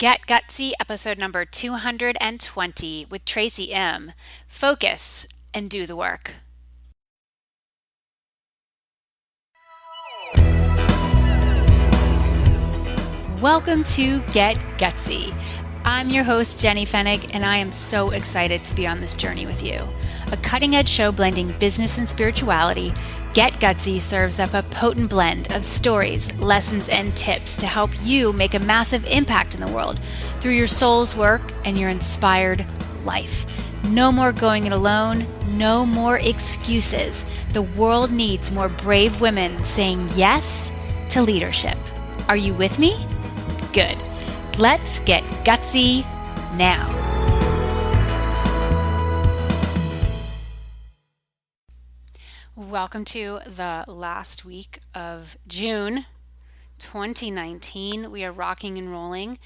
Get Gutsy, episode number 220 with Tracy Imm. Focus and do the work. Welcome to Get Gutsy. I'm your host, Jenny Fennig, and I am so excited to be on this journey with you. A cutting-edge show blending business and spirituality, Get Gutsy serves up a potent blend of stories, lessons, and tips to help you make a massive impact in the world through your soul's work and your inspired life. No more going it alone, no more excuses. The world needs more brave women saying yes to leadership. Are you with me? Good. Let's get gutsy now. Welcome to the last week of June 2019. We are rocking and rolling.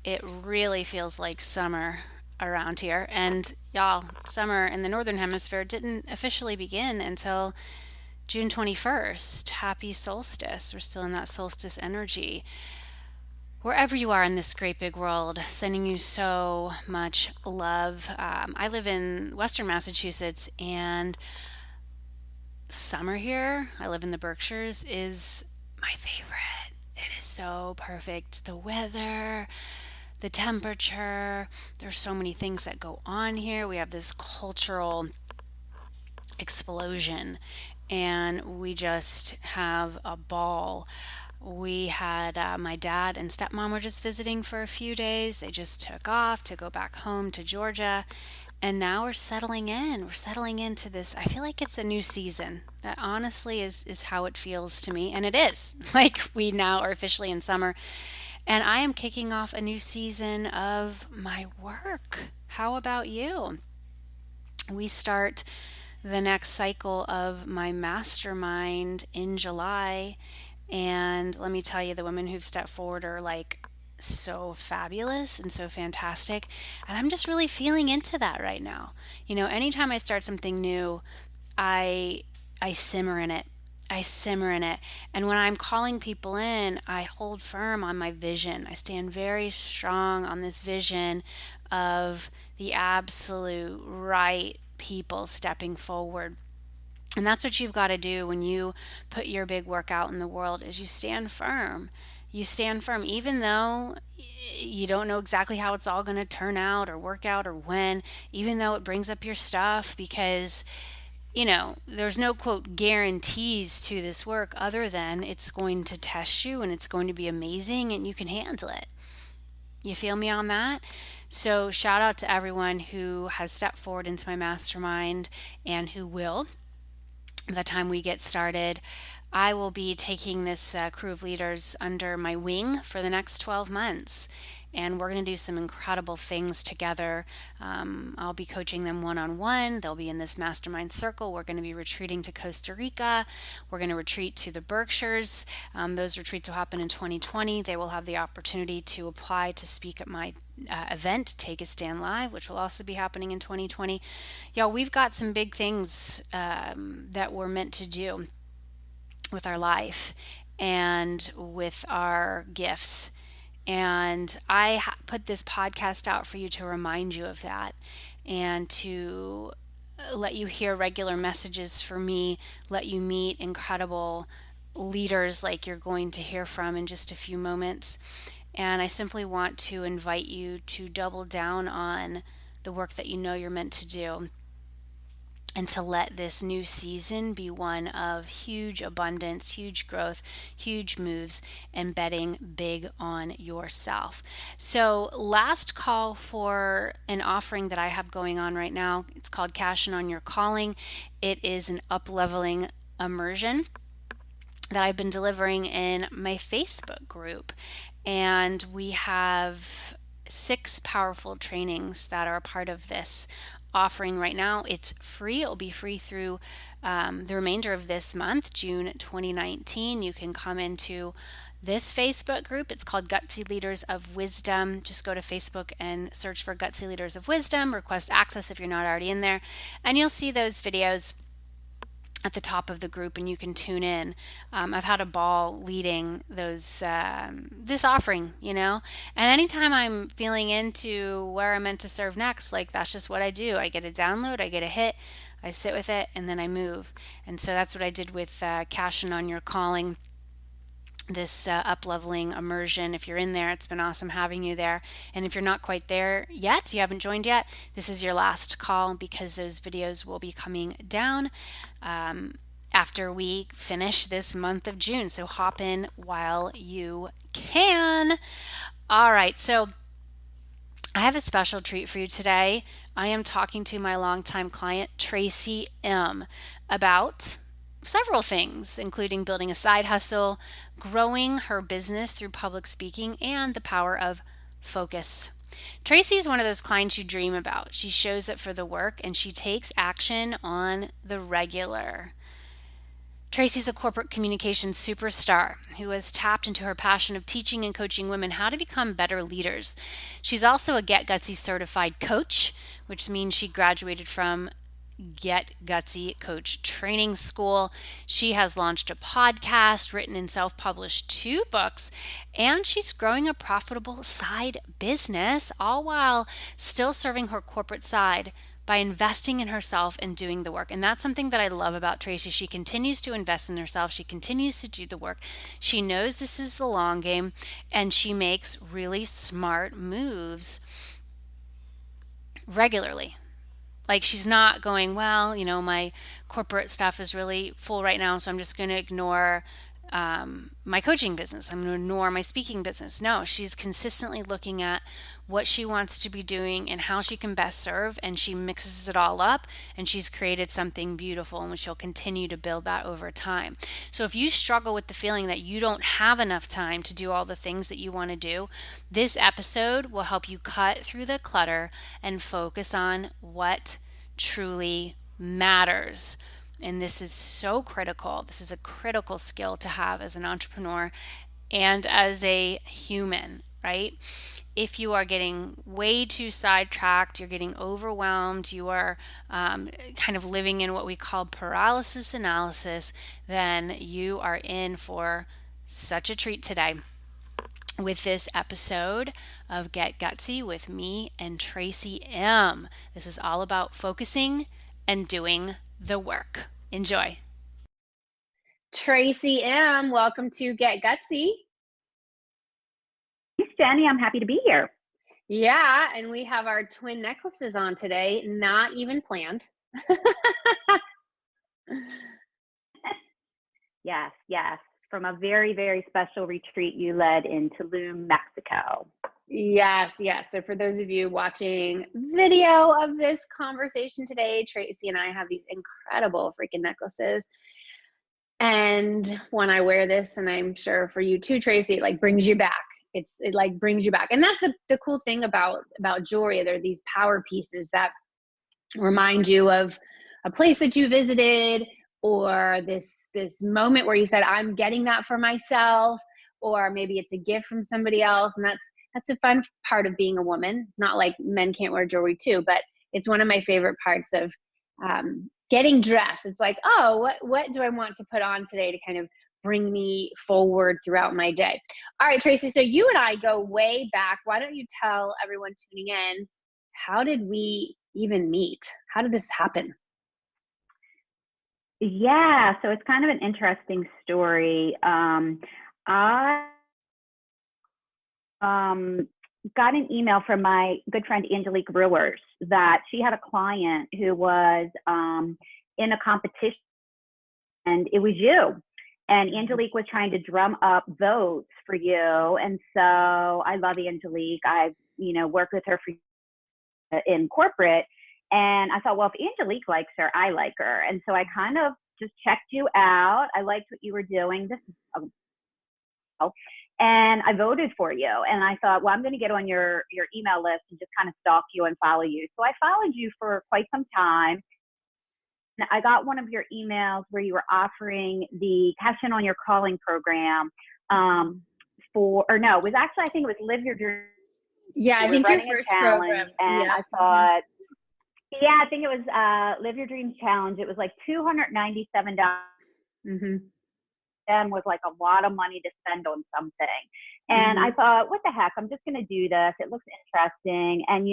It really feels like summer around here. And y'all, summer in the Northern Hemisphere didn't officially begin until June 21st. Happy solstice. We're still in that solstice energy. Wherever you are in this great big world, sending you so much love. I live in Western Massachusetts, and summer here, I live in the Berkshires, is my favorite. It is so perfect. The weather, the temperature, there's so many things that go on here. We have this cultural explosion, and we just have a ball. We had my dad and stepmom were just visiting for a few days. They just took off to go back home to Georgia. And now we're settling in. We're settling into this. I feel like it's a new season. That honestly is how it feels to me. And it is. Like we now are officially in summer. And I am kicking off a new season of my work. How about you? We start the next cycle of my mastermind in July. And let me tell you, the women who've stepped forward are like so fabulous and so fantastic. And I'm just really feeling into that right now. You know, anytime I start something new, I I simmer in it. I simmer in it. And when I'm calling people in, I hold firm on my vision. I stand very strong on this vision of the absolute right people stepping forward. And that's what you've got to do when you put your big work out in the world is you stand firm. You stand firm even though you don't know exactly how it's all going to turn out or work out or when, even though it brings up your stuff because there's no quote guarantees to this work other than it's going to test you and it's going to be amazing and you can handle it. You feel me on that? So shout out to everyone who has stepped forward into my mastermind and who will by the time we get started. I will be taking this crew of leaders under my wing for the next 12 months. And we're going to do some incredible things together. I'll be coaching them one-on-one. They'll be in this mastermind circle. We're going to be retreating to Costa Rica. We're going to retreat to the Berkshires. Those retreats will happen in 2020. They will have the opportunity to apply to speak at my event, Take a Stand Live, which will also be happening in 2020. Y'all, we've got some big things that we're meant to do with our life and with our gifts. And I put this podcast out for you to remind you of that and to let you hear regular messages from me, let you meet incredible leaders like you're going to hear from in just a few moments. And I simply want to invite you to double down on the work that you know you're meant to do and to let this new season be one of huge abundance, huge growth, huge moves, and betting big on yourself. So, last call for an offering that I have going on right now. It's called Cash In on Your Calling. It is an up-leveling immersion that I've been delivering in my Facebook group. And we have 6 powerful trainings that are a part of this offering right now. It's free. It will be free through the remainder of this month, June 2019. You can come into this Facebook group. It's called Gutsy Leaders of Wisdom. Just go to Facebook and search for Gutsy Leaders of Wisdom. Request access if you're not already in there. And you'll see those videos at the top of the group, and you can tune in. I've had a ball leading those this offering, and anytime I'm feeling into where I'm meant to serve next, like that's just what I do. I get a download, I get a hit, I sit with it, and then I move. And so that's what I did with Cash In on Your Calling, this up-leveling immersion. If you're in there, it's been awesome having you there. And if you're not quite there yet, you haven't joined yet, this is your last call, because those videos will be coming down after we finish this month of June. So hop in while you can. All right, so I have a special treat for you today. I am talking to my longtime client, Tracy Imm, about several things, including building a side hustle, growing her business through public speaking, and the power of focus. Tracy is one of those clients you dream about. She shows up for the work and she takes action on the regular. Tracy's a corporate communications superstar who has tapped into her passion of teaching and coaching women how to become better leaders. She's also a Get Gutsy Certified Coach, which means she graduated from Get Gutsy Coach Training School. She has launched a podcast, written and self published 2 books, and she's growing a profitable side business, all while still serving her corporate side by investing in herself and doing the work. And that's something that I love about Tracy. She continues to invest in herself, she continues to do the work. She knows this is the long game, and she makes really smart moves regularly. Like, she's not going, well, my corporate stuff is really full right now, so I'm just going to ignore my coaching business. I'm going to ignore my speaking business. No, she's consistently looking at what she wants to be doing and how she can best serve, and she mixes it all up, and she's created something beautiful, and she'll continue to build that over time. So if you struggle with the feeling that you don't have enough time to do all the things that you want to do, this episode will help you cut through the clutter and focus on what truly matters. And this is so critical. This is a critical skill to have as an entrepreneur and as a human, right? If you are getting way too sidetracked, you're getting overwhelmed, you are kind of living in what we call paralysis analysis, then you are in for such a treat today with this episode of Get Gutsy with me and Tracy Imm. This is all about focusing and doing the work. Enjoy. Tracy Imm, welcome to Get Gutsy. Thanks, Jenny. I'm happy to be here. Yeah, and we have our twin necklaces on today, not even planned. Yes. From a very, very special retreat you led in Tulum, Mexico. Yes. So for those of you watching video of this conversation today, Tracy and I have these incredible freaking necklaces. And when I wear this, and I'm sure for you too, Tracy, it like brings you back. It like brings you back. And that's the cool thing about jewelry. They're these power pieces that remind you of a place that you visited, or this moment where you said, I'm getting that for myself, or maybe it's a gift from somebody else. And that's a fun part of being a woman. Not like men can't wear jewelry too, but it's one of my favorite parts of getting dressed. It's like, oh, what do I want to put on today to kind of bring me forward throughout my day? All right, Tracy, so you and I go way back. Why don't you tell everyone tuning in, how did we even meet? How did this happen? Yeah, so it's kind of an interesting story. I got an email from my good friend Angelique Brewers that she had a client who was in a competition, and it was you. And Angelique was trying to drum up votes for you. And so I love Angelique. I've worked with her in corporate. And I thought, well, if Angelique likes her, I like her. And so I kind of just checked you out. I liked what you were doing. And I voted for you. And I thought, well, I'm going to get on your email list and just kind of stalk you and follow you. So I followed you for quite some time. And I got one of your emails where you were offering the Cash In on Your Calling program I think it was Live Your Dream. Yeah, I think your first program. And I thought, Yeah, I think it was Live Your Dreams Challenge. It was like $297. Mm-hmm. Then was like a lot of money to spend on something. And I Mm-hmm. thought, what the heck? I'm just going to do this. It looks interesting. And,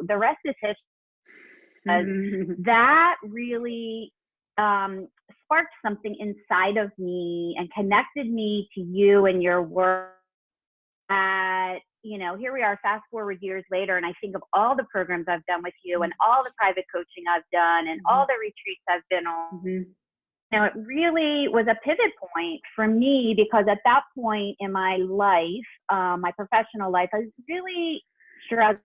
the rest is history. That really sparked something inside of me and connected me to you and your work. Here we are, fast forward years later, and I think of all the programs I've done with you and all the private coaching I've done and all the retreats I've been on. Mm-hmm. It really was a pivot point for me because at that point in my life, my professional life, I was really struggling.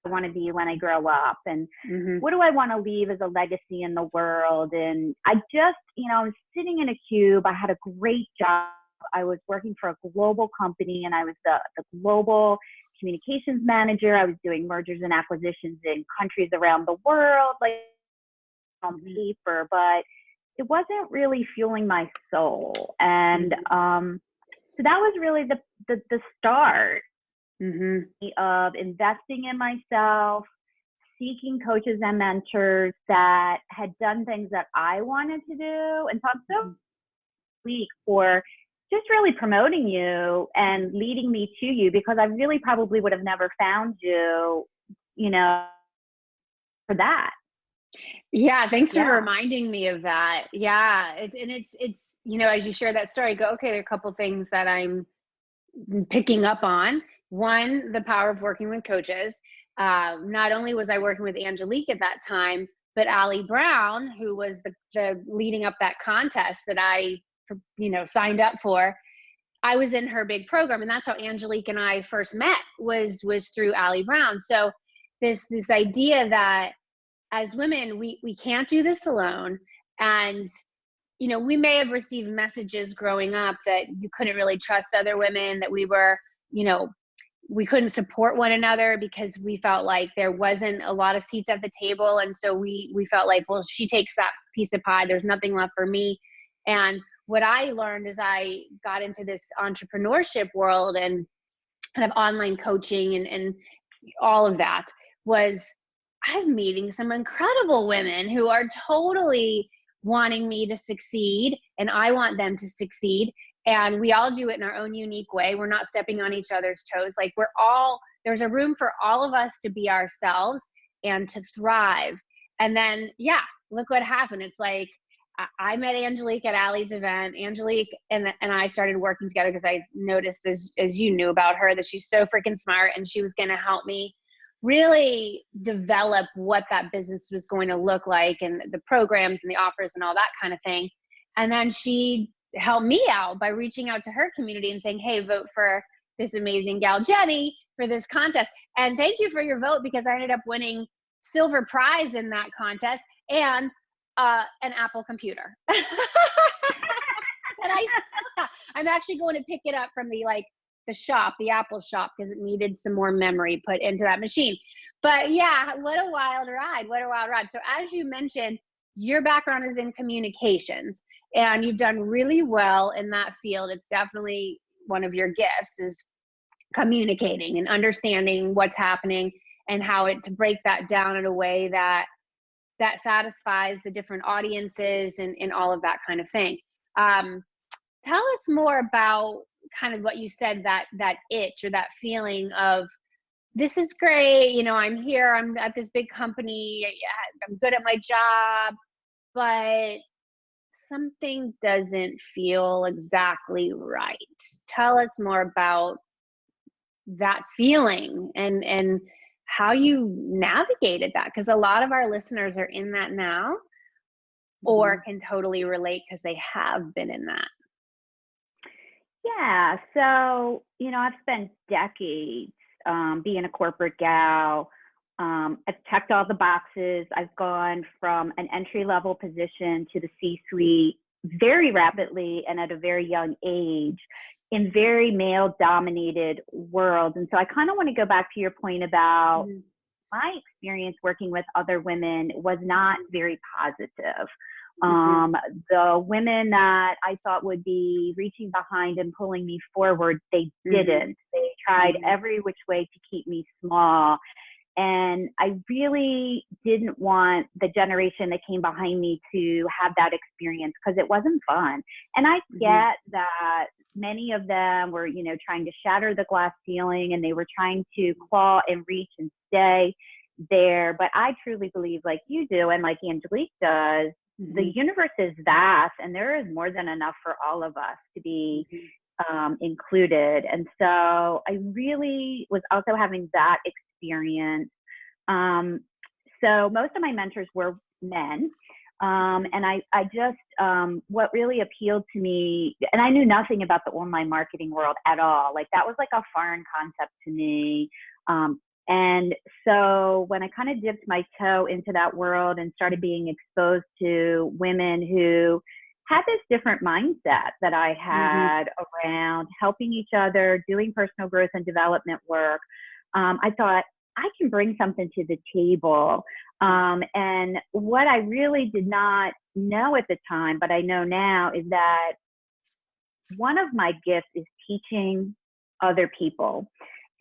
I want to be when I grow up, and Mm-hmm. what do I want to leave as a legacy in the world? And I just, I was sitting in a cube. I had a great job. I was working for a global company, and I was the global communications manager. I was doing mergers and acquisitions in countries around the world, like on paper, but it wasn't really fueling my soul. And so that was really the start of investing in myself, seeking coaches and mentors that had done things that I wanted to do. And so I'm so weak for just really promoting you and leading me to you, because I really probably would have never found you, for that. Yeah, thanks for Yeah. reminding me of that. Yeah, it's as you share that story, I go, okay, there are a couple things that I'm picking up on. One, the power of working with coaches. Not only was I working with Angelique at that time, but Allie Brown, who was the leading up that contest that I, signed up for. I was in her big program, and that's how Angelique and I first met was through Allie Brown. So this idea that as women, we can't do this alone. And we may have received messages growing up that you couldn't really trust other women, that we were, we couldn't support one another because we felt like there wasn't a lot of seats at the table. And so we felt like, well, she takes that piece of pie, there's nothing left for me. And what I learned as I got into this entrepreneurship world and kind of online coaching and all of that was I'm meeting some incredible women who are totally wanting me to succeed, and I want them to succeed. And we all do it in our own unique way. We're not stepping on each other's toes. Like there's a room for all of us to be ourselves and to thrive. And then, yeah, look what happened. It's like, I met Angelique at Allie's event. Angelique and I started working together because I noticed, as you knew about her, that she's so freaking smart, and she was going to help me really develop what that business was going to look like and the programs and the offers and all that kind of thing. And then she helped me out by reaching out to her community and saying, hey, vote for this amazing gal Jenny for this contest. And thank you for your vote, because I ended up winning silver prize in that contest and an Apple computer. And I'm actually going to pick it up from the shop, the Apple shop, because it needed some more memory put into that machine. But yeah, what a wild ride. What a wild ride. So as you mentioned, your background is in communications, and you've done really well in that field. It's definitely one of your gifts, is communicating and understanding what's happening and how to break that down in a way that satisfies the different audiences and all of that kind of thing. Tell us more about kind of what you said, that itch or that feeling of, this is great, I'm here, I'm at this big company, I'm good at my job, but something doesn't feel exactly right. Tell us more about that feeling and how you navigated that, because a lot of our listeners are in that now or can totally relate because they have been in that. Yeah. So, I've spent decades being a corporate gal. I've checked all the boxes. I've gone from an entry level position to the C-suite very rapidly and at a very young age in very male dominated worlds. And so I kind of want to go back to your point about my experience working with other women was not very positive. The women that I thought would be reaching behind and pulling me forward, they didn't. They tried every which way to keep me small. And I really didn't want the generation that came behind me to have that experience because it wasn't fun. And I Mm-hmm. get that many of them were, trying to shatter the glass ceiling, and they were trying to claw and reach and stay there. But I truly believe, like you do, and like Angelique does, the Mm-hmm. universe is vast, and there is more than enough for all of us to be Mm-hmm. included. And so I really was also having that experience. Um, so most of my mentors were men. And I just, what really appealed to me, and I knew nothing about the online marketing world at all. Like that was like a foreign concept to me. And so when I kind of dipped my toe into that world and started being exposed to women who had this different mindset that I Mm-hmm. had around helping each other, doing personal growth and development work, I thought I can bring something to the table. And what I really did not know at the time, but I know now, is that one of my gifts is teaching other people.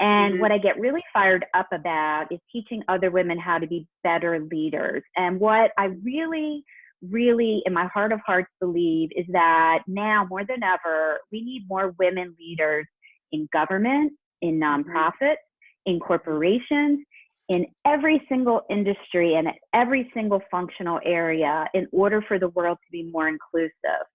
And Mm-hmm. what I get really fired up about is teaching other women how to be better leaders. And what I really, really, in my heart of hearts, believe is that now more than ever, we need more women leaders in government, in Mm-hmm. nonprofits, in corporations, in every single industry and every single functional area in order for the world to be more inclusive.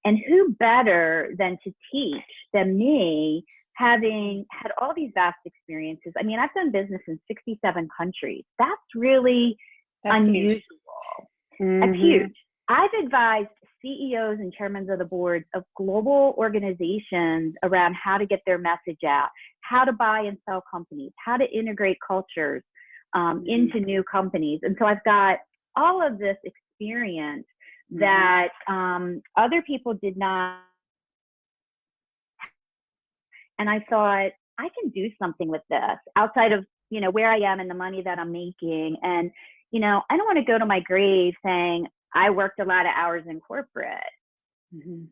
And who better than to teach than me, having had all these vast experiences? I mean, I've done business in 67 countries. That's really That's huge. unusual. That's Mm-hmm. huge. I've advised CEOs and chairmen of the boards of global organizations around how to get their message out, how to buy and sell companies, how to integrate cultures Mm-hmm. into new companies. And so I've got all of this experience that other people did not. And I thought, I can do something with this outside of, where I am and the money that I'm making. And, I don't want to go to my grave saying I worked a lot of hours in corporate. Mm-hmm.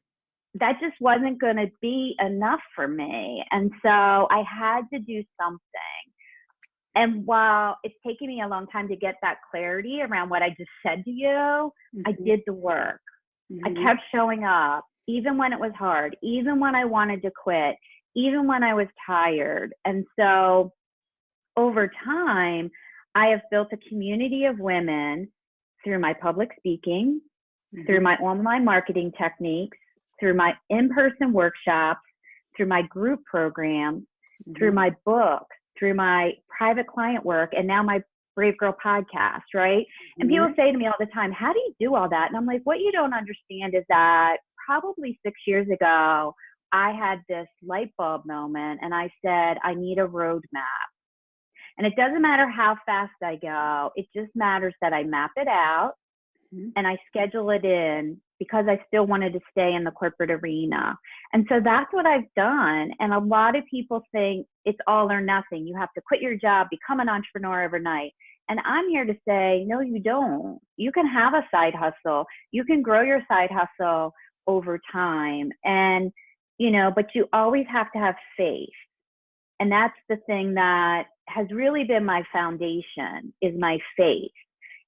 That just wasn't going to be enough for me. And so I had to do something. And while it's taken me a long time to get that clarity around what I just said to you, I Mm-hmm. did the work. I Mm-hmm. kept showing up, even when it was hard, even when I wanted to quit, even when I was tired. And so over time, I have built a community of women through my public speaking, through Mm-hmm. my online marketing techniques, through my in-person workshops, through my group programs, through Mm-hmm. my books, through my private client work, and now my Brave Girl podcast, right? And people Mm-hmm. say to me all the time, how do you do all that? And I'm like, what you don't understand is that probably 6 years ago, I had this light bulb moment and I said, I need a roadmap. And it doesn't matter how fast I go, it just matters that I map it out Mm-hmm. and I schedule it in because I still wanted to stay in the corporate arena. And so that's what I've done. And a lot of people think it's all or nothing. You have to quit your job, become an entrepreneur overnight. And I'm here to say, no, you don't. You can have a side hustle. You can grow your side hustle over time. And, but you always have to have faith. And that's the thing that has really been my foundation, is my faith.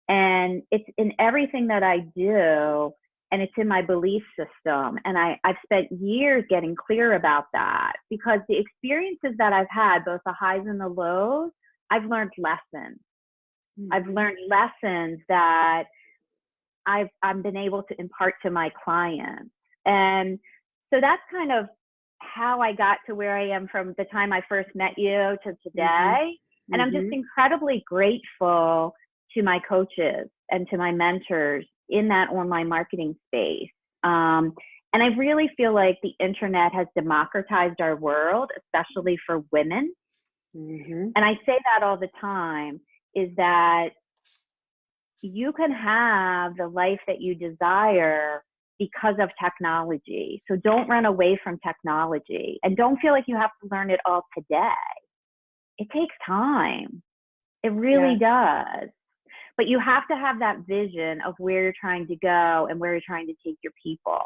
And it's in everything that I do, and it's in my belief system. And I've spent years getting clear about that, because the experiences that I've had, both the highs and the lows, I've learned lessons. I've Mm-hmm. learned lessons that I've been able to impart to my clients. And so that's kind of how I got to where I am from the time I first met you to Mm-hmm. today. And I'm just Mm-hmm. incredibly grateful to my coaches and to my mentors in that online marketing space. And I really feel like the internet has democratized our world, especially for women. Mm-hmm. And I say that all the time, is that you can have the life that you desire because of technology. So don't run away from technology, and don't feel like you have to learn it all today. It takes time. It really Yeah. does. But you have to have that vision of where you're trying to go and where you're trying to take your people.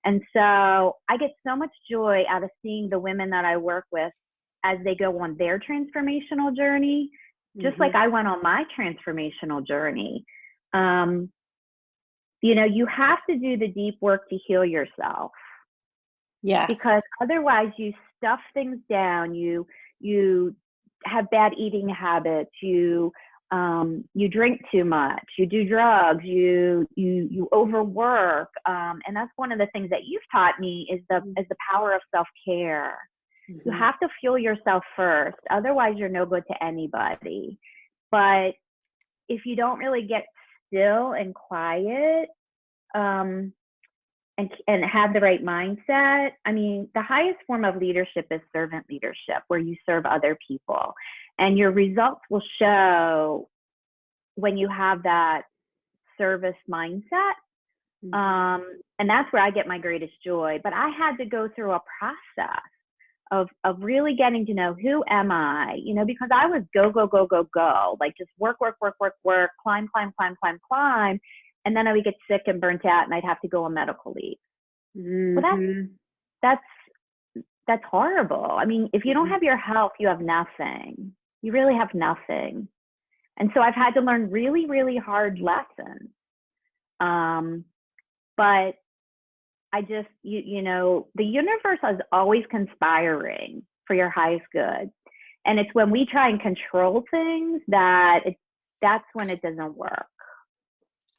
And so I get so much joy out of seeing the women that I work with as they go on their transformational journey, just like I went on my transformational journey. You have to do the deep work to heal yourself. Yes. Because otherwise you stuff things down, you have bad eating habits, you drink too much, you do drugs, you overwork, and that's one of the things that you've taught me is the power of self-care. You have to fuel yourself first, otherwise you're no good to anybody. But if you don't really get still and quiet, and have the right mindset. I mean, the highest form of leadership is servant leadership, where you serve other people, and your results will show when you have that service mindset. And that's where I get my greatest joy. But I had to go through a process of really getting to know, who am I? Because I was go, like just work, climb. And then I would get sick and burnt out, and I'd have to go on medical leave. Well, that's horrible. I mean, if you don't have your health, you have nothing. You really have nothing. And so I've had to learn really, really hard lessons. But I just, the universe is always conspiring for your highest good. And it's when we try and control things that's when it doesn't work.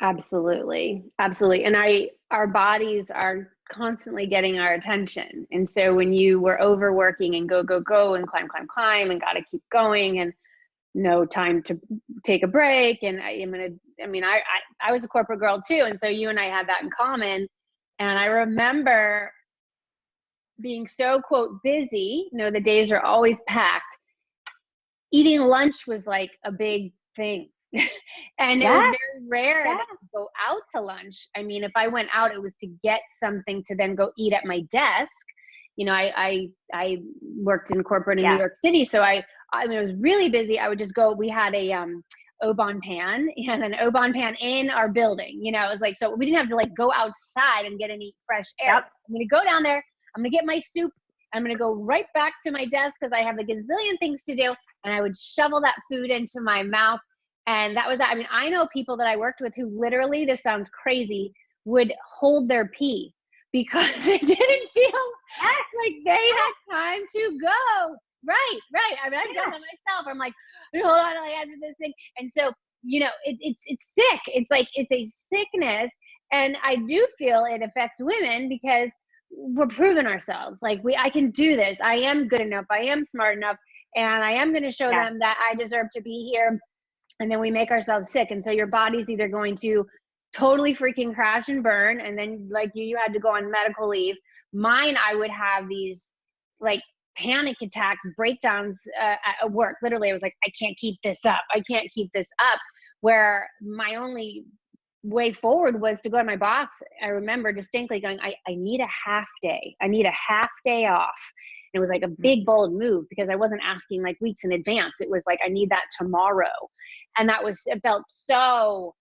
Absolutely. And our bodies are constantly getting our attention. And so when you were overworking and go and climb and got to keep going and no time to take a break. And I was a corporate girl too. And so you and I had that in common. And I remember being so, quote, busy, the days are always packed. Eating lunch was like a big thing. And it was very rare that I would go out to lunch. I mean, if I went out, it was to get something to then go eat at my desk. I worked in corporate in New York City. So I was really busy. I would just go, we had a Oban pan and an Oban pan in our building. It was like, so we didn't have to like go outside and get any fresh air. I'm going to go down there. I'm going to get my soup. I'm going to go right back to my desk because I have a gazillion things to do. And I would shovel that food into my mouth. And that was that. I mean, I know people that I worked with who literally, this sounds crazy, would hold their pee because they didn't feel like they had time to go. Right. I mean, I've done that myself. I'm like, hold on, I have this thing. And so, it's sick. It's like, it's a sickness. And I do feel it affects women because we're proving ourselves. Like I can do this. I am good enough. I am smart enough. And I am going to show them that I deserve to be here. And then we make ourselves sick. And so your body's either going to totally freaking crash and burn. And then like you had to go on medical leave. Mine, I would have these like panic attacks, breakdowns at work. Literally, I was like, I can't keep this up. Where my only way forward was to go to my boss. I remember distinctly going, I need a half day. I need a half day off. And it was like a big, bold move because I wasn't asking like weeks in advance. It was like, I need that tomorrow. And it felt so,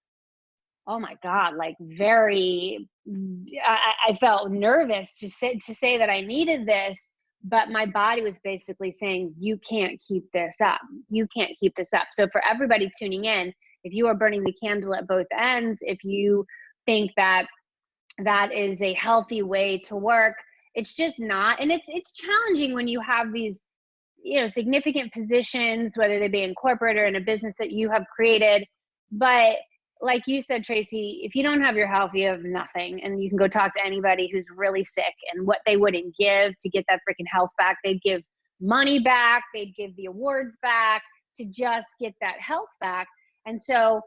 oh my God, like very, I felt nervous to say that I needed this, but my body was basically saying, you can't keep this up. You can't keep this up. So for everybody tuning in, if you are burning the candle at both ends, if you think that that is a healthy way to work, it's just not. And it's challenging when you have these, significant positions, whether they be in corporate or in a business that you have created. But like you said, Tracy, if you don't have your health, you have nothing. And you can go talk to anybody who's really sick and what they wouldn't give to get that freaking health back. They'd give money back. They'd give the awards back to just get that health back. And so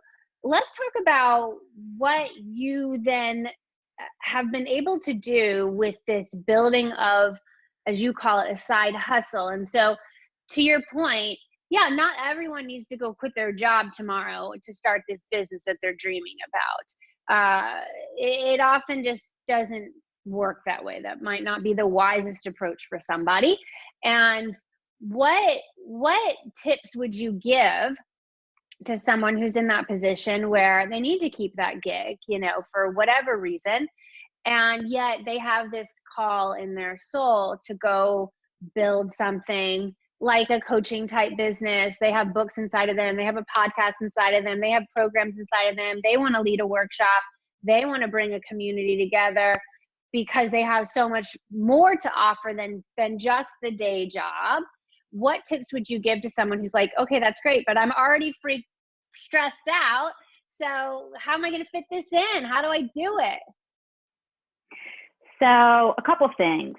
let's talk about what you then have been able to do with this building of, as you call it, a side hustle. And so to your point, not everyone needs to go quit their job tomorrow to start this business that they're dreaming about. It often just doesn't work that way. That might not be the wisest approach for somebody. And what tips would you give to someone who's in that position where they need to keep that gig, for whatever reason, and yet they have this call in their soul to go build something like a coaching type business. They have books inside of them. They have a podcast inside of them. They have programs inside of them. They want to lead a workshop. They want to bring a community together because they have so much more to offer than just the day job. What tips would you give to someone who's like, okay, that's great, but I'm already stressed out. So how am I going to fit this in? How do I do it? So a couple of things.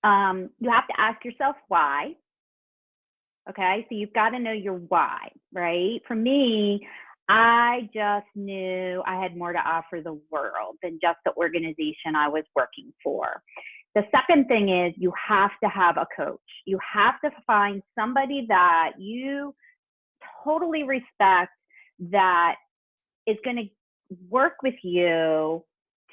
You have to ask yourself why. Okay, so you've got to know your why, right? For me, I just knew I had more to offer the world than just the organization I was working for. The second thing is you have to have a coach. You have to find somebody that you totally respect that is going to work with you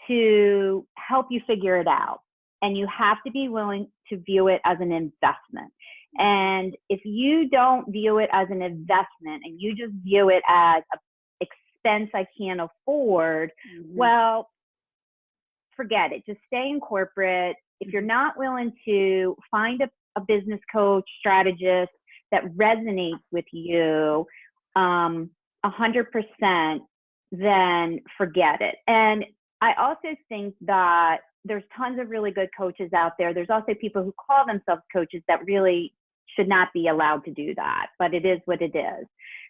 to help you figure it out. And you have to be willing to view it as an investment. And if you don't view it as an investment and you just view it as an expense I can't afford, well, forget it. Just stay in corporate. If you're not willing to find a business coach, strategist that resonates with you 100%, then forget it. And I also think that there's tons of really good coaches out there. There's also people who call themselves coaches that really should not be allowed to do that, but it is what it is.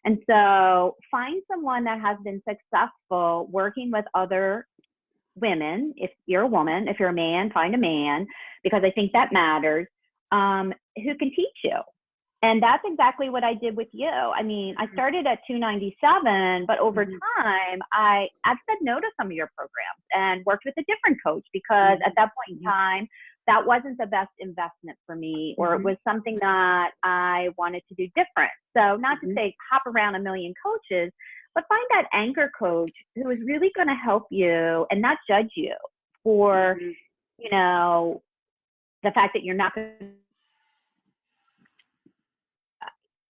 And so find someone that has been successful working with other women. If you're a woman, if you're a man, find a man, because I think that matters, who can teach you. And that's exactly what I did with you. I mean, I started at $297, but over time, I've said no to some of your programs and worked with a different coach because at that point in time, that wasn't the best investment for me, or it was something that I wanted to do different. So not to say hop around a million coaches, but find that anchor coach who is really going to help you and not judge you for, you know, the fact that you're not going to,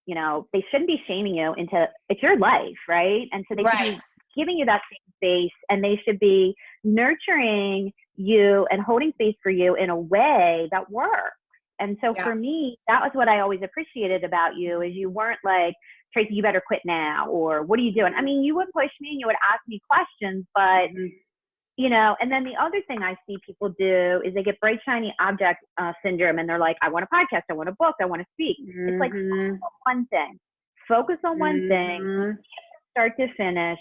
you know, they shouldn't be shaming you into, it's your life, right? And so they should be giving you that same space, and they should be nurturing you and holding space for you in a way that works. And so for me, that was what I always appreciated about you, is you weren't like, Tracy, you better quit now, or what are you doing? I mean, you would push me and you would ask me questions, but you know, and then the other thing I see people do is they get bright, shiny object syndrome, and they're like, I want a podcast, I want a book, I want to speak. It's like, focus on one thing. Focus on one thing, start to finish,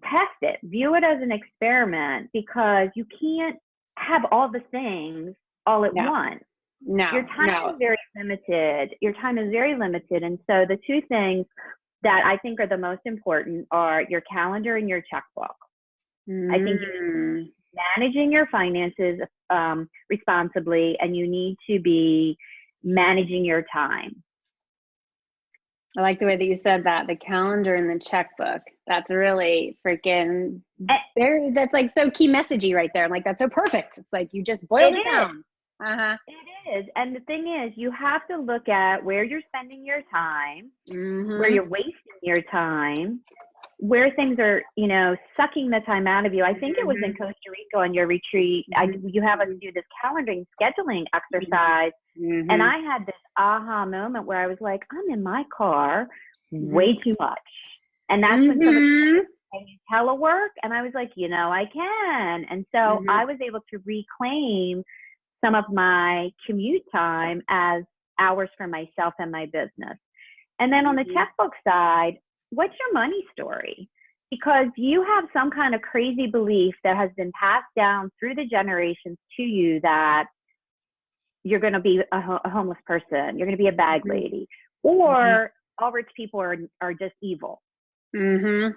test it, view it as an experiment, because you can't have all the things all at once. Your time is very limited. Your time is very limited. And so the two things that I think are the most important are your calendar and your checkbook. I think you're managing your finances responsibly, and you need to be managing your time. I like the way that you said that, the calendar and the checkbook. That's really freaking very, that's like so key messagey right there. I'm like, that's so perfect. It's like you just boiled it down. It is. And the thing is, you have to look at where you're spending your time, where you're wasting your time, where things are, you know, sucking the time out of you. I think it was in Costa Rica on your retreat. You have us do this calendaring scheduling exercise. And I had this aha moment where I was like, I'm in my car way too much. And that's when somebody said, can you telework? And I was like, you know, I can. And so I was able to reclaim some of my commute time as hours for myself and my business. And then on the checkbook side, what's your money story? Because you have some kind of crazy belief that has been passed down through the generations to you that you're going to be a homeless person, you're going to be a bag lady, or all rich people are just evil. And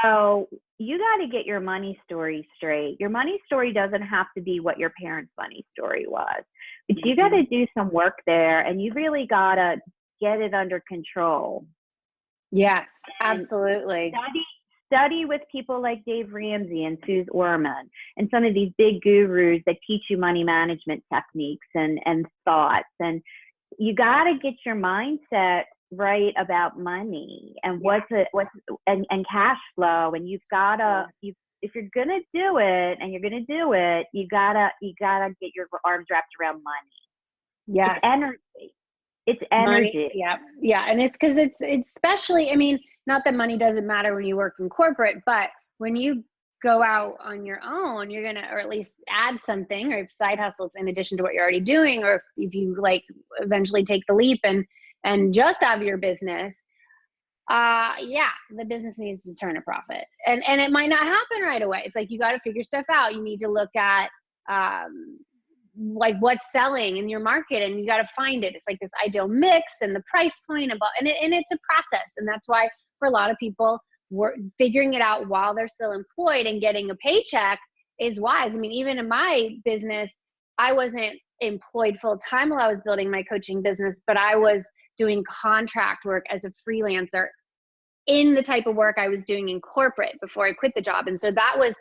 so you got to get your money story straight. Your money story doesn't have to be what your parents' money story was, but you got to do some work there, and you really got to get it under control. Yes, absolutely. Study with people like Dave Ramsey and Suze Orman and some of these big gurus that teach you money management techniques and thoughts. And you got to get your mindset right about money and and cash flow. And you've got to, if you're going to do it and you're going to do it, you gotta get your arms wrapped around money. Yes. It's energy. It's Money, energy. yeah, yeah. And it's because it's especially, I mean, not that money doesn't matter when you work in corporate, but when you go out on your own, you're gonna, or at least add something, or if side hustles in addition to what you're already doing, or if you like eventually take the leap and just have your business, yeah, the business needs to turn a profit, and it might not happen right away. It's like you got to figure stuff out. You need to look at like what's selling in your market, and you got to find it. It's like this ideal mix and the price point, and it's a process. And that's why for a lot of people, we're figuring it out while they're still employed, and getting a paycheck is wise. I mean, even in my business, I wasn't employed full time while I was building my coaching business, but I was doing contract work as a freelancer in the type of work I was doing in corporate before I quit the job. And so that was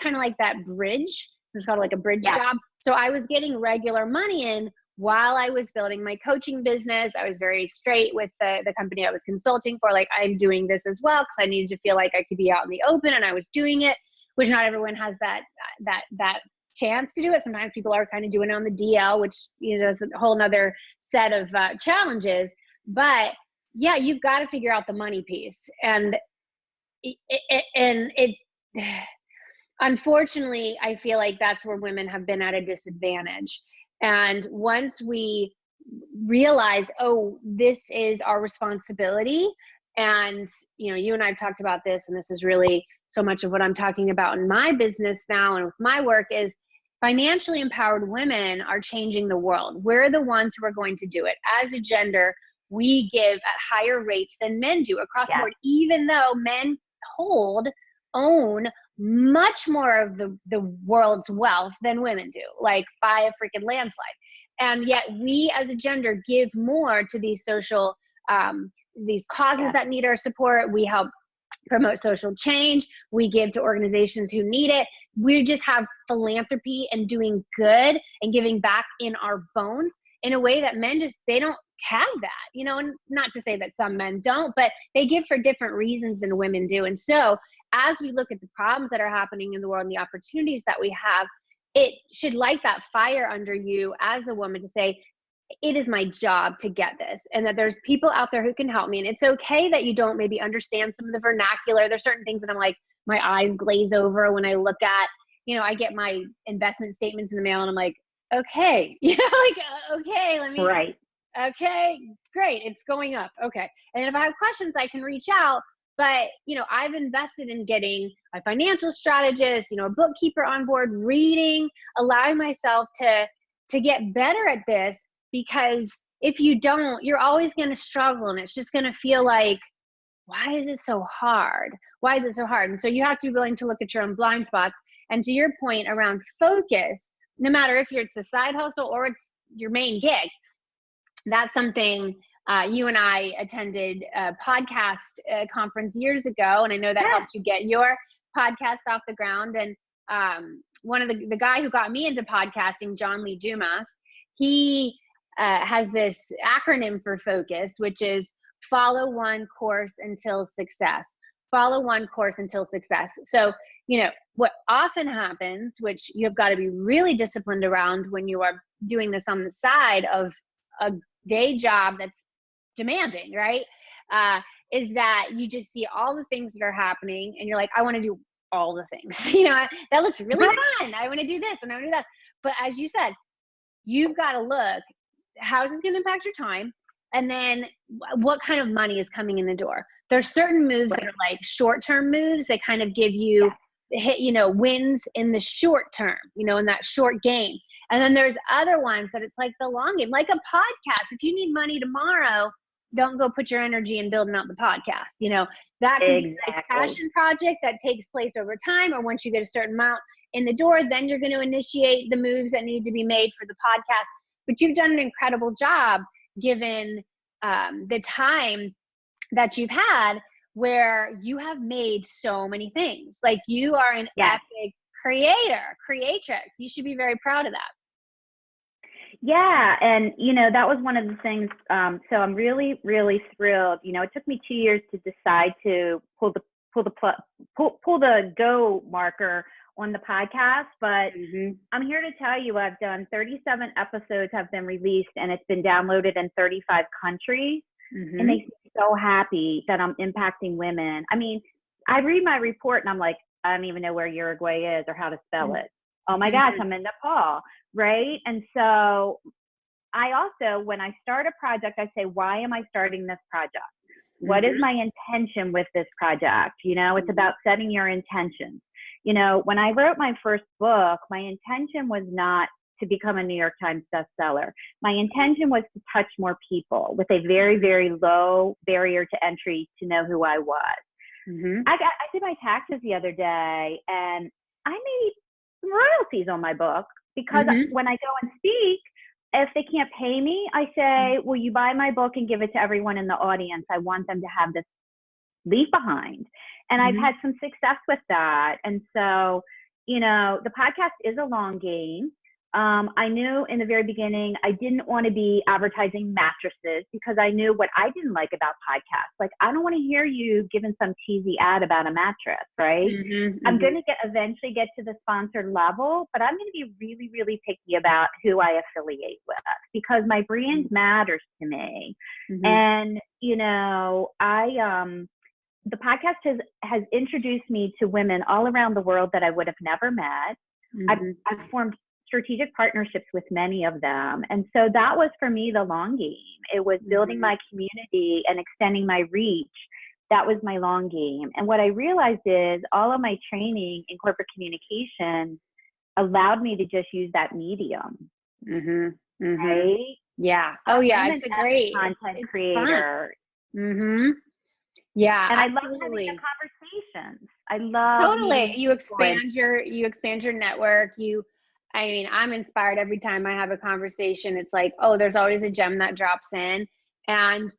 kind of like that bridge. So it's called like a bridge Yeah. job. So I was getting regular money in while I was building my coaching business. I was very straight with the company I was consulting for. Like, I'm doing this as well because I needed to feel like I could be out in the open, and I was doing it, which not everyone has that chance to do it. Sometimes people are kind of doing it on the DL, which, you know, is a whole nother set of challenges. But yeah, you've got to figure out the money piece. And it unfortunately, I feel like that's where women have been at a disadvantage. And once we realize, oh, this is our responsibility, and, you know, you and I've talked about this, and this is really so much of what I'm talking about in my business now and with my work, is financially empowered women are changing the world. We're the ones who are going to do it. As a gender, we give at higher rates than men do across the board, even though men own much more of the world's wealth than women do, like by a freaking landslide. And yet we as a gender give more to these social, these causes that need our support. We help promote social change. We give to organizations who need it. We just have philanthropy and doing good and giving back in our bones in a way that men they don't have that, you know. And not to say that some men don't, but they give for different reasons than women do. And so as we look at the problems that are happening in the world and the opportunities that we have, it should light that fire under you as a woman to say, it is my job to get this, and that there's people out there who can help me. And it's okay that you don't maybe understand some of the vernacular. There's certain things that I'm like, my eyes glaze over when I look at, you know, I get my investment statements in the mail and I'm like, okay, you know, like, okay, let me, Right. okay, great, it's going up. Okay. And if I have questions, I can reach out. But, you know, I've invested in getting a financial strategist, you know, a bookkeeper on board, reading, allowing myself to get better at this, because if you don't, you're always going to struggle, and it's just going to feel like, why is it so hard? Why is it so hard? And so you have to be willing to look at your own blind spots. And to your point around focus, no matter if it's a side hustle or it's your main gig, that's something you and I attended a podcast conference years ago, and I know that helped you get your podcast off the ground. And one of the guy who got me into podcasting, John Lee Dumas, he has this acronym for focus, which is follow one course until success. Follow one course until success. So, you know, what often happens, which you have got to be really disciplined around when you are doing this on the side of a day job that's demanding, right? Is that you just see all the things that are happening and you're like, I want to do all the things. You know, that looks really fun. I want to do this and I want to do that. But as you said, you've got to look, how is this going to impact your time? And then what kind of money is coming in the door? There's certain moves that are like short-term moves that kind of give you hit, you know, wins in the short term, you know, in that short game. And then there's other ones that it's like the long game, like a podcast. If you need money tomorrow, don't go put your energy in building out the podcast. You know, that can be a passion project that takes place over time, or once you get a certain amount in the door, then you're going to initiate the moves that need to be made for the podcast. But you've done an incredible job given the time that you've had, where you have made so many things. Like, you are an epic creatrix. You should be very proud of that. Yeah. And, you know, that was one of the things. So I'm really, really thrilled. You know, it took me 2 years to decide to pull the go marker on the podcast, but Mm-hmm. I'm here to tell you I've done 37 episodes have been released and it's been downloaded in 35 countries. It Mm-hmm. makes me so happy that I'm impacting women. I mean, I read my report and I'm like, I don't even know where Uruguay is or how to spell it. Oh my gosh, I'm in Nepal, right? And so I also, when I start a project, I say, why am I starting this project? What is Mm-hmm. my intention with this project? You know, it's about setting your intentions. You know, when I wrote my first book, my intention was not to become a New York Times bestseller. My intention was to touch more people with a very, very low barrier to entry to know who I was. Mm-hmm. I did my taxes the other day and I made some royalties on my book because Mm-hmm. when I go and speak, if they can't pay me, I say, will you buy my book and give it to everyone in the audience? I want them to have this leave behind. And I've Mm-hmm. had some success with that. And so, you know, the podcast is a long game. I knew in the very beginning, I didn't want to be advertising mattresses because I knew what I didn't like about podcasts. Like, I don't want to hear you giving some cheesy ad about a mattress, right? Mm-hmm. I'm Mm-hmm. going to eventually get to the sponsored level, but I'm going to be really, really picky about who I affiliate with because my brand matters to me. Mm-hmm. And, you know, the podcast has introduced me to women all around the world that I would have never met. Mm-hmm. I've formed strategic partnerships with many of them. And so that was for me the long game. It was building my community and extending my reach. That was my long game. And what I realized is all of my training in corporate communication allowed me to just use that medium, Mm-hmm. Mm-hmm. right? Yeah. Oh yeah. I'm an It's a great, content it's fun. creator. Mm-hmm. Yeah, And I love having the absolutely. conversations. I love Totally. meeting You people. expand your network. I mean, I'm inspired every time I have a conversation. It's like, oh, there's always a gem that drops in. And,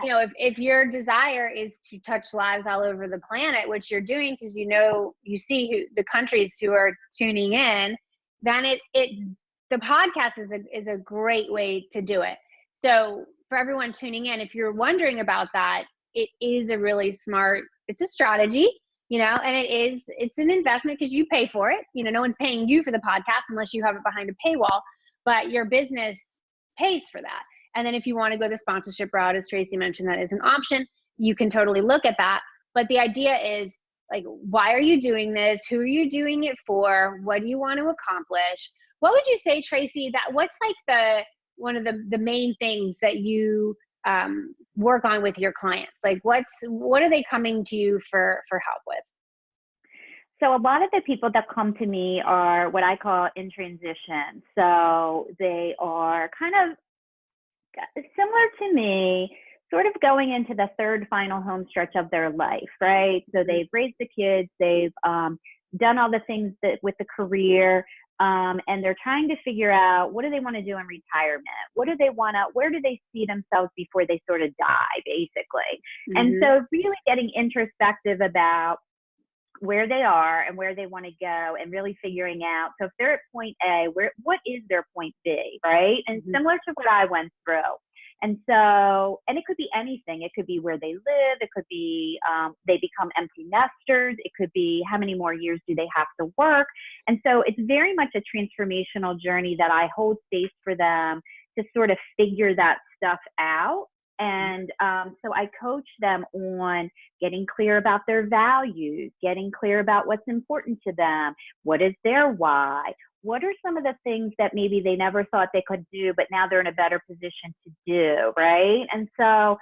Yeah. if your desire is to touch lives all over the planet, which you're doing because you see the countries who are tuning in, then it's the podcast is a great way to do it. So for everyone tuning in, if you're wondering about that, it is a really smart, it's a strategy, and it's an investment because you pay for it. No one's paying you for the podcast unless you have it behind a paywall, but your business pays for that. And then if you want to go the sponsorship route, as Tracy mentioned, that is an option. You can totally look at that. But the idea is, like, why are you doing this? Who are you doing it for? What do you want to accomplish? What would you say, Tracy, what's like one of the main things that you work on with your clients? Like what are they coming to you for help with? So a lot of the people that come to me are what I call in transition. So they are kind of similar to me, sort of going into the third final home stretch of their life, right? So they've raised the kids, they've done all the things that with the career, and they're trying to figure out what do they want to do in retirement? What do they want to, where do they see themselves before they sort of die, basically? And so really getting introspective about where they are and where they want to go and really figuring out. So if they're at point A, what is their point B, right? And similar to what I went through. And so, and it could be anything. It could be where they live. It could be they become empty nesters. It could be how many more years do they have to work. And so it's very much a transformational journey that I hold space for them to sort of figure that stuff out. And so I coach them on getting clear about their values, getting clear about what's important to them, what is their why, what are some of the things that maybe they never thought they could do, but now they're in a better position to do, right? And so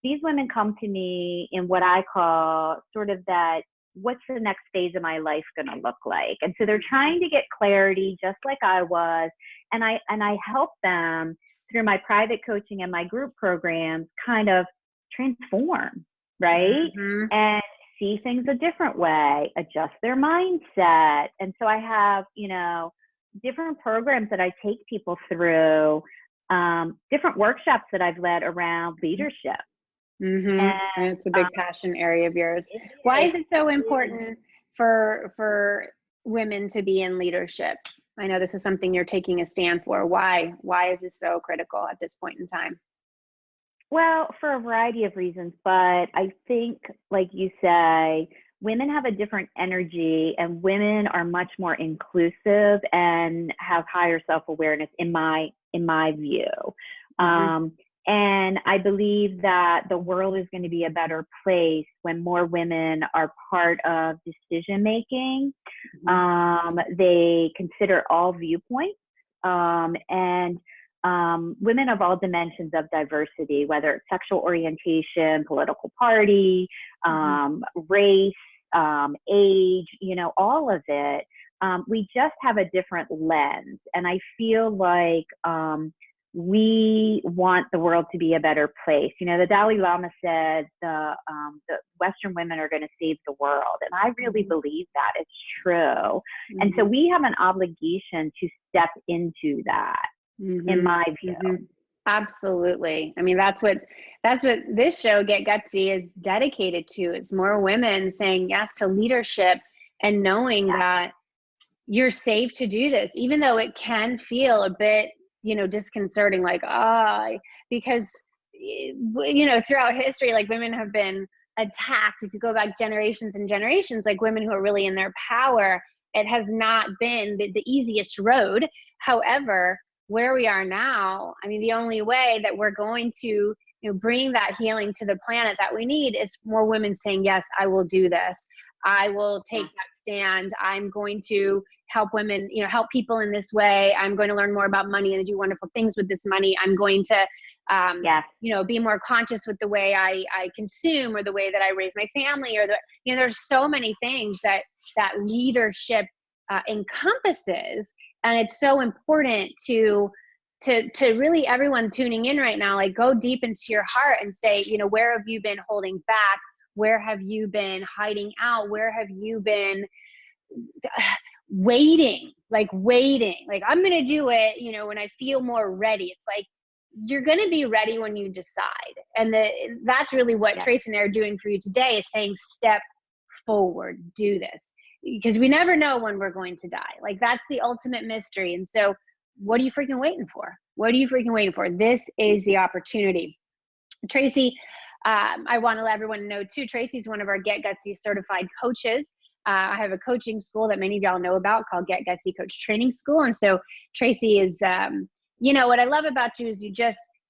these women come to me in what I call sort of that, what's the next phase of my life going to look like? And so they're trying to get clarity just like I was. And I help them through my private coaching and my group programs kind of transform, right? And see things a different way, adjust their mindset. And so I have, different programs that I take people through, different workshops that I've led around leadership. And it's a big passion area of yours. Why is it so important for women to be in leadership? I know this is something you're taking a stand for. Why is this so critical at this point in time? Well, for a variety of reasons, but I think, like you say, women have a different energy, and women are much more inclusive and have higher self-awareness in my view. And I believe that the world is going to be a better place when more women are part of decision making. They consider all viewpoints, and women of all dimensions of diversity, whether it's sexual orientation, political party, race, age, all of it. We just have a different lens. And I feel like we want the world to be a better place. The Dalai Lama said the Western women are going to save the world. And I really believe that it's true. And so we have an obligation to step into that, in my view. Absolutely. I mean, that's what this show, Get Gutsy, is dedicated to. It's more women saying yes to leadership and knowing that you're safe to do this, even though it can feel a bit, disconcerting, like, because, throughout history, like, women have been attacked. If you go back generations and generations, like, women who are really in their power, it has not been the easiest road. However, where we are now, I mean, the only way that we're going to bring that healing to the planet that we need is more women saying, yes, I will do this. I will take that stand. I'm going to help women, help people in this way. I'm going to learn more about money and do wonderful things with this money. I'm going to, be more conscious with the way I consume, or the way that I raise my family, or there's so many things that leadership encompasses. And it's so important to really, everyone tuning in right now, like, go deep into your heart and say, where have you been holding back? Where have you been hiding out? Where have you been waiting? Like, I'm going to do it, when I feel more ready. It's like, you're going to be ready when you decide. And that's really what Tracy and I are doing for you today, is saying, step forward, do this. Because we never know when we're going to die. Like, that's the ultimate mystery. And so what are you freaking waiting for? What are you freaking waiting for? This is the opportunity. Tracy, I want to let everyone know too, Tracy's one of our Get Gutsy certified coaches. I have a coaching school that many of y'all know about called Get Gutsy Coach Training School. And so Tracy is, what I love about you is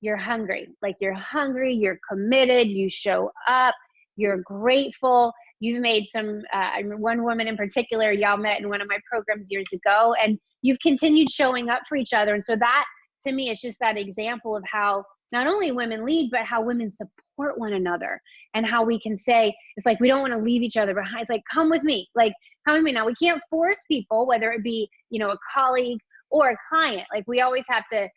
you're hungry. Like, you're hungry, you're committed, you show up, you're grateful. You've made some, one woman in particular, y'all met in one of my programs years ago, and you've continued showing up for each other. And so that, to me, is just that example of how not only women lead, but how women support one another, and how we can say, it's like, we don't want to leave each other behind. It's like, come with me. Now, we can't force people, whether it be, a colleague or a client. Like, we always have to,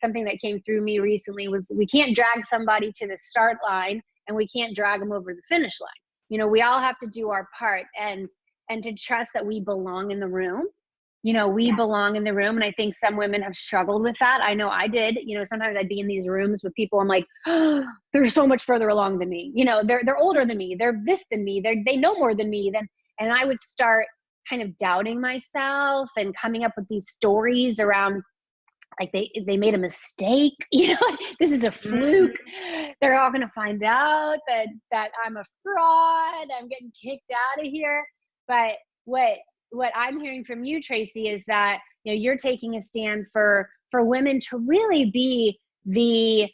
something that came through me recently was, we can't drag somebody to the start line, and we can't drag them over the finish line. We all have to do our part, and to trust that we belong in the room. We belong in the room. And I think some women have struggled with that. I know I did. Sometimes I'd be in these rooms with people, I'm like, oh, they're so much further along than me. They're older than me. They're this than me. They know more than me. And I would start kind of doubting myself and coming up with these stories around, like, they made a mistake, this is a fluke. They're all going to find out that I'm a fraud. I'm getting kicked out of here. But what I'm hearing from you, Tracy, is that, you're taking a stand for women to really be the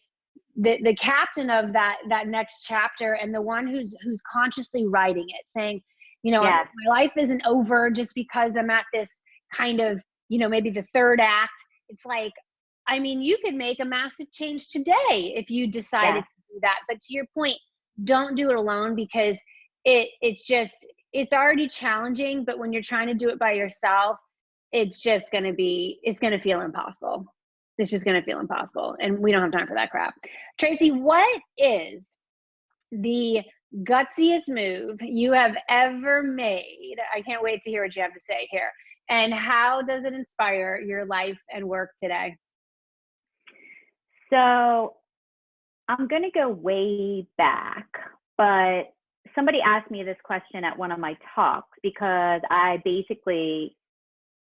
captain of that next chapter, and the one who's consciously writing it, saying, my life isn't over just because I'm at this kind of, maybe the third act. It's like, I mean, you could make a massive change today if you decided to do that. But to your point, don't do it alone, because it's already challenging. But when you're trying to do it by yourself, it's going to feel impossible. It's just going to feel impossible. And we don't have time for that crap. Tracy, what is the gutsiest move you have ever made? I can't wait to hear what you have to say here. And how does it inspire your life and work today? So I'm going to go way back, but somebody asked me this question at one of my talks, because I basically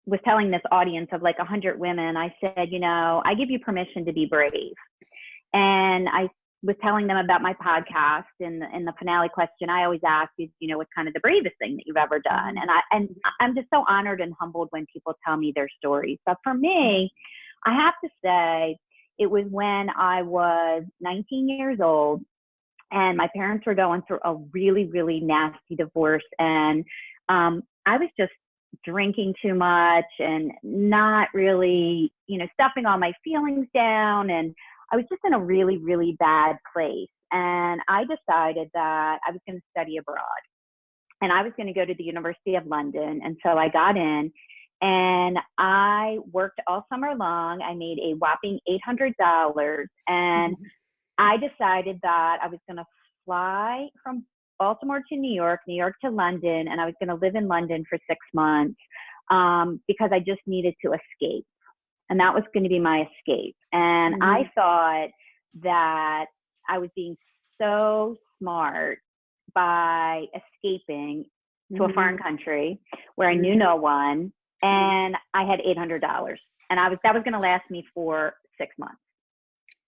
was telling this audience of like 100 women, I said, I give you permission to be brave. And I was telling them about my podcast in the finale question, I always ask is, what's kind of the bravest thing that you've ever done? And I'm just so honored and humbled when people tell me their stories. But for me, I have to say, it was when I was 19 years old and my parents were going through a really, really nasty divorce. And I was just drinking too much and not really, stuffing all my feelings down. And I was just in a really, really bad place. And I decided that I was going to study abroad. And I was going to go to the University of London. And so I got in and I worked all summer long. I made a whopping $800. And I decided that I was going to fly from Baltimore to New York to London, and I was going to live in London for 6 months because I just needed to escape. And that was going to be my escape. And I thought that I was being so smart by escaping to a foreign country where I knew no one, and I had $800, and that was going to last me for 6 months.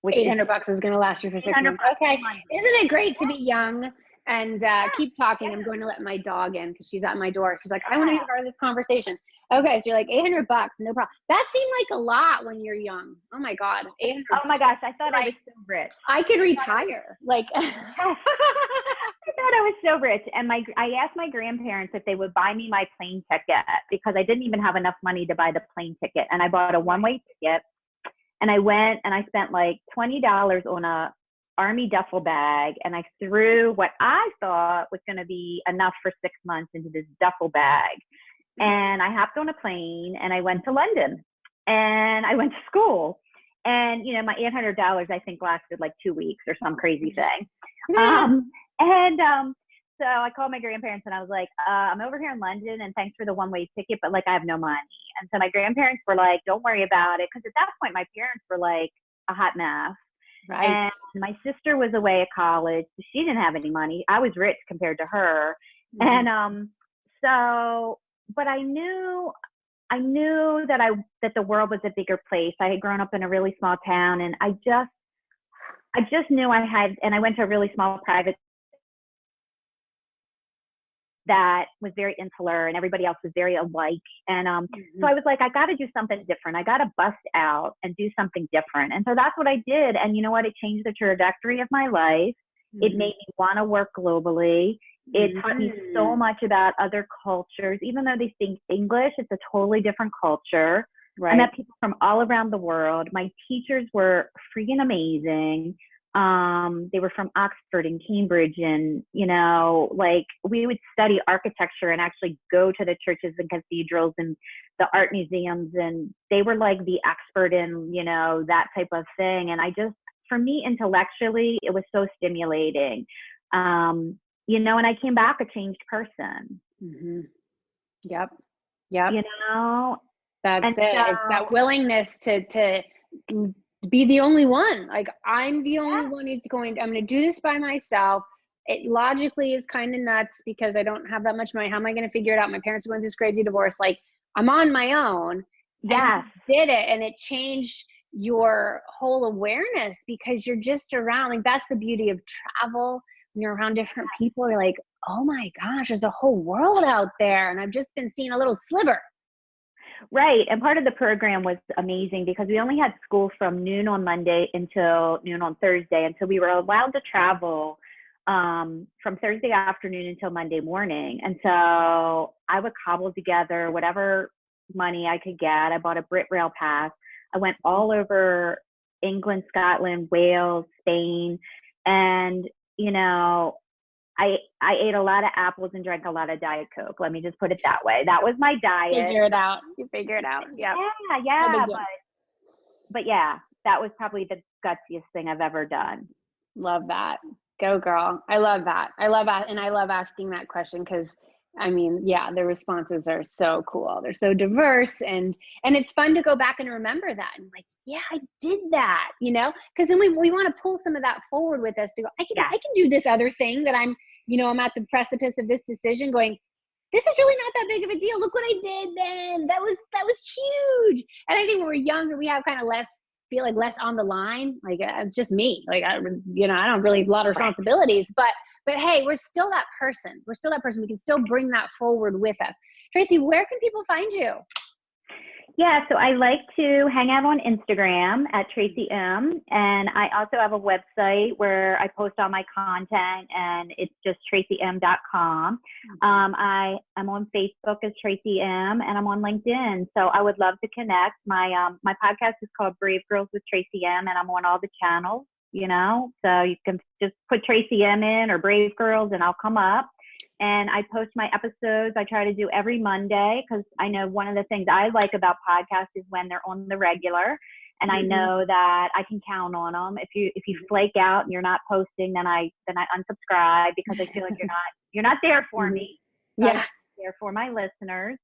$800 was going to last you for 6 months. Okay, isn't it great to be young? And keep talking. I'm going to let my dog in because she's at my door. She's like, I want to be part of this conversation. Okay, so you're like $800, no problem. That seemed like a lot when you're young. Oh my God, 800. Oh my gosh, I thought I was so rich. I could retire. Like, I thought I was so rich. And I asked my grandparents if they would buy me my plane ticket because I didn't even have enough money to buy the plane ticket. And I bought a one-way ticket. And I went and I spent like $20 on a Army duffel bag, and I threw what I thought was going to be enough for 6 months into this duffel bag. And I hopped on a plane and I went to London and I went to school. And, my $800, I think, lasted like 2 weeks or some crazy thing. So I called my grandparents and I was like, I'm over here in London and thanks for the one-way ticket, but like I have no money. And so my grandparents were like, don't worry about it. Because at that point, my parents were like a hot mess. right. And my sister was away at college. So she didn't have any money. I was rich compared to her. And but I knew that the world was a bigger place. I had grown up in a really small town, and I just knew and I went to a really small private that was very insular, and everybody else was very alike. And so I was like, I got to do something different. I got to bust out and do something different. And so that's what I did. And you know what? It changed the trajectory of my life. It made me want to work globally. It taught me so much about other cultures. Even though they speak English, it's a totally different culture. Right. I met people from all around the world. My teachers were freaking amazing. They were from Oxford and Cambridge, and, like we would study architecture and actually go to the churches and cathedrals and the art museums. And they were like the expert in, that type of thing. And for me, intellectually, it was so stimulating. And I came back a changed person. Yep. So, That's it. It's that willingness to be the only one. Like, I'm the only one who's I'm going to do this by myself. It logically is kind of nuts because I don't have that much money. How am I going to figure it out? My parents are going through this crazy divorce. Like, I'm on my own. Yes. And you did it. And it changed your whole awareness because you're just around. Like, that's the beauty of travel. When you're around different people, you're like, oh my gosh, there's a whole world out there. And I've just been seeing a little sliver. Right. And part of the program was amazing because we only had school from noon on Monday until noon on Thursday. And so we were allowed to travel from Thursday afternoon until Monday morning. And so I would cobble together whatever money I could get. I bought a Brit Rail pass. I went all over England, Scotland, Wales, Spain. And, I ate a lot of apples and drank a lot of Diet Coke. Let me just put it that way. That was my diet. You figure it out. Yeah. Yeah. But yeah, that was probably the gutsiest thing I've ever done. Love that. Go girl. I love that. And I love asking that question because the responses are so cool. They're so diverse and it's fun to go back and remember that. And like, yeah, I did that, because then we want to pull some of that forward with us to go, I can do this other thing that I'm at the precipice of this decision going, this is really not that big of a deal. Look what I did then. That was huge. And I think when we're younger, we have kind of less feel like less on the line. Like just me, like I don't really have a lot of responsibilities, but hey, we're still that person. We're still that person. We can still bring that forward with us. Tracy, where can people find you? Yeah, so I like to hang out on Instagram at Tracy Imm, and I also have a website where I post all my content, and it's just tracyimm.com. I am on Facebook as Tracy Imm, and I'm on LinkedIn. So I would love to connect. My podcast is called Brave Girls with Tracy Imm, and I'm on all the channels. So you can just put Tracy Imm in or Brave Girls, and I'll come up. And I post my episodes. I try to do every Monday because I know one of the things I like about podcasts is when they're on the regular, and I know that I can count on them. If you flake out and you're not posting, then I unsubscribe because I feel like you're not there for me. Yeah, I'm there for my listeners.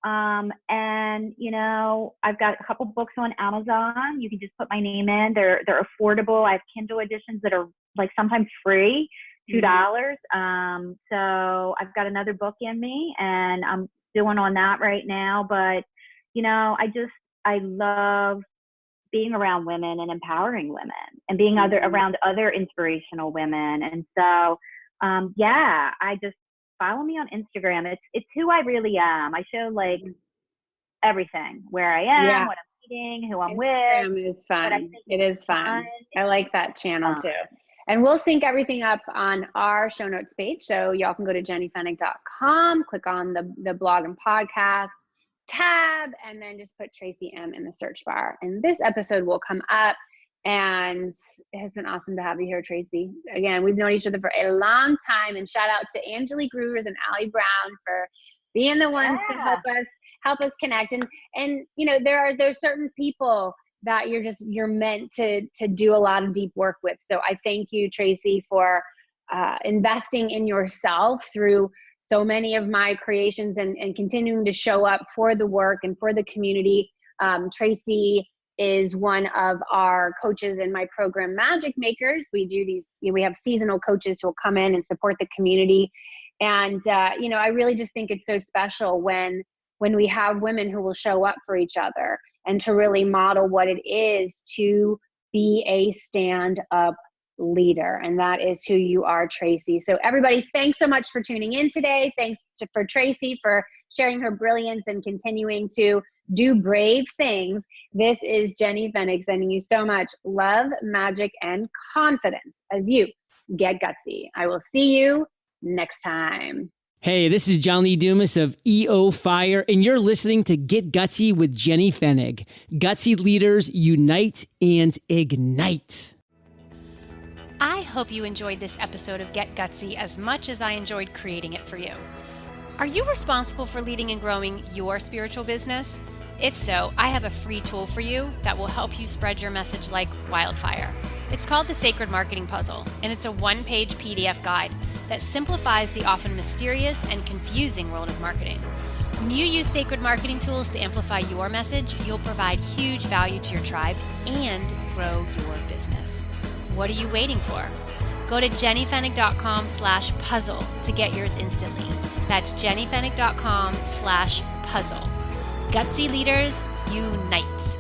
And I've got a couple books on Amazon. You can just put my name in. They're affordable. I have Kindle editions that are like sometimes free. $2. So I've got another book in me, and I'm doing on that right now. But I love being around women and empowering women and being around other inspirational women. And so I just follow me on Instagram. It's who I really am. I show like everything, where I am, what I'm eating, who I'm Instagram with. is fun. It is fun. I like that channel too. And we'll sync everything up on our show notes page. So y'all can go to jennyfennig.com, click on the blog and podcast tab, and then just put Tracy Imm in the search bar. And this episode will come up. And it has been awesome to have you here, Tracy. Again, we've known each other for a long time. And shout out to Angelique Grewers and Allie Brown for being the ones to help us connect. And there's certain people that you're meant to do a lot of deep work with. So I thank you, Tracy, for investing in yourself through so many of my creations and continuing to show up for the work and for the community. Tracy is one of our coaches in my program, Magic Makers. We do these, we have seasonal coaches who will come in and support the community. And, I really just think it's so special when we have women who will show up for each other and to really model what it is to be a stand-up leader. And that is who you are, Tracy. So everybody, thanks so much for tuning in today. Thanks for Tracy for sharing her brilliance and continuing to do brave things. This is Jenny Fennig sending you so much love, magic, and confidence as you get gutsy. I will see you next time. Hey, this is John Lee Dumas of EO Fire, and you're listening to Get Gutsy with Jenny Fennig. Gutsy leaders unite and ignite. I hope you enjoyed this episode of Get Gutsy as much as I enjoyed creating it for you. Are you responsible for leading and growing your spiritual business? If so, I have a free tool for you that will help you spread your message like wildfire. It's called the Sacred Marketing Puzzle, and it's a one-page PDF guide that simplifies the often mysterious and confusing world of marketing. When you use sacred marketing tools to amplify your message, you'll provide huge value to your tribe and grow your business. What are you waiting for? Go to jennyfennig.com/puzzle to get yours instantly. That's jennyfennig.com/puzzle. Gutsy leaders, unite.